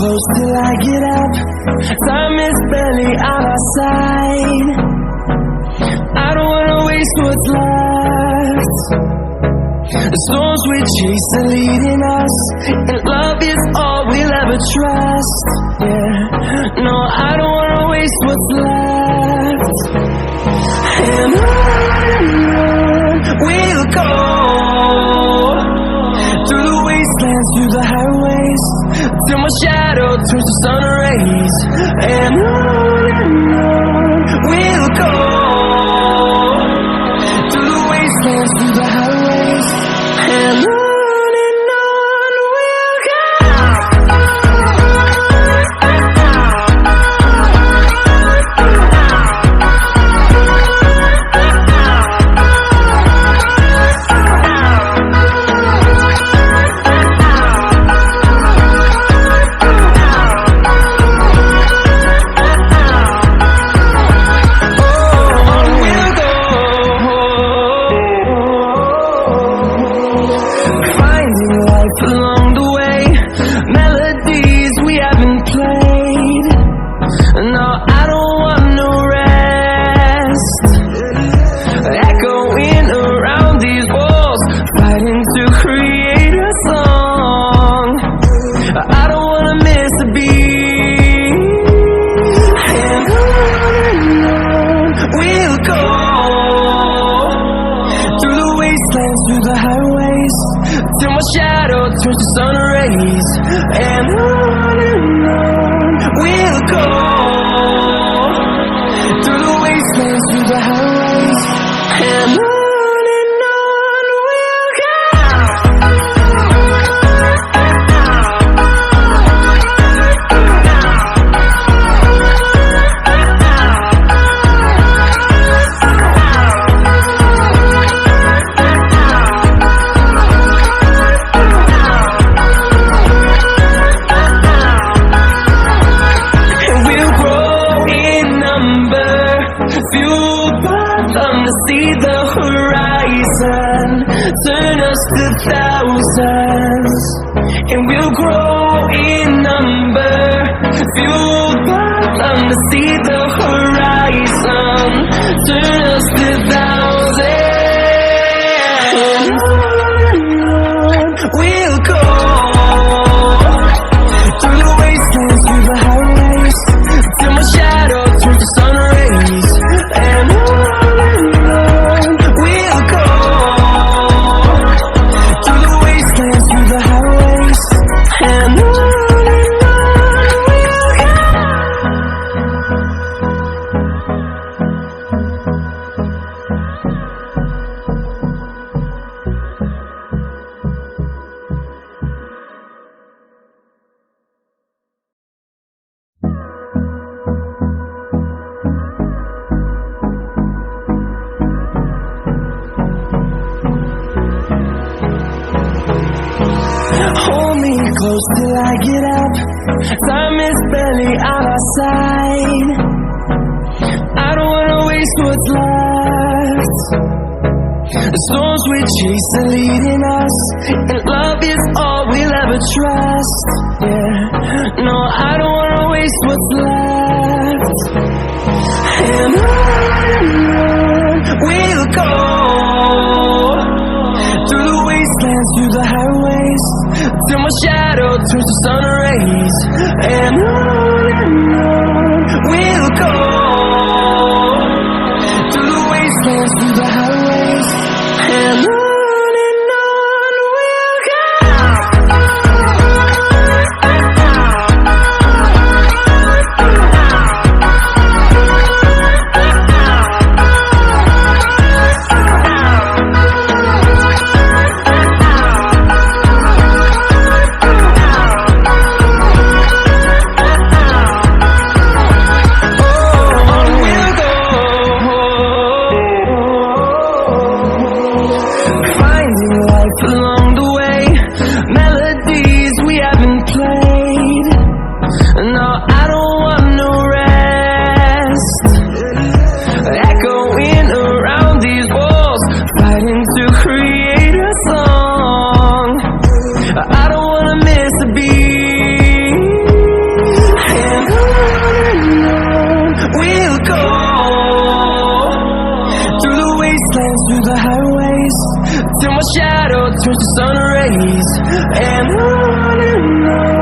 close till I get up. Time is barely on our side. I don't wanna waste what's left. The storms we chase are leading us, and love is all we'll ever trust. Yeah, no, I don't wanna waste what's left. And on we'll go, through the wastelands, through the highways, till my shadow turns to sun rays. And on we'll go, through the wastelands, through the highways, and on we'll go. Along the way, melodies we haven't played. No, I don't want no rest. Echoing around these walls, fighting to create a song. I don't wanna miss a beat. And on we'll go, through the wastelands, through the highways, till my shadow turns to sun rays. And on we'll go, through the wastelands, through the highways, and on we'll go. Fueled by them to see the horizon, turn us to thousands, and we'll grow in number. Fueled by them to see the horizon, turn us to thousands. We'll go, through the wastelands, through the highways, till my shadow turns to sun rays. And on we'll go, through the wastelands, through the highways, and on we'll go. Hold me close till I get up. Time is barely on our side. I don't wanna waste what's left. The storms we chase are leading us, and love is all we'll ever trust. Yeah, no, I don't wanna waste what's left. And on we'll go, through the wastelands, through the highways, till my shadow turns to sun rays. And on we'll go, through the wastelands, through the highways, and on we'll go. the highways, till my shadow turns to sun rays. And on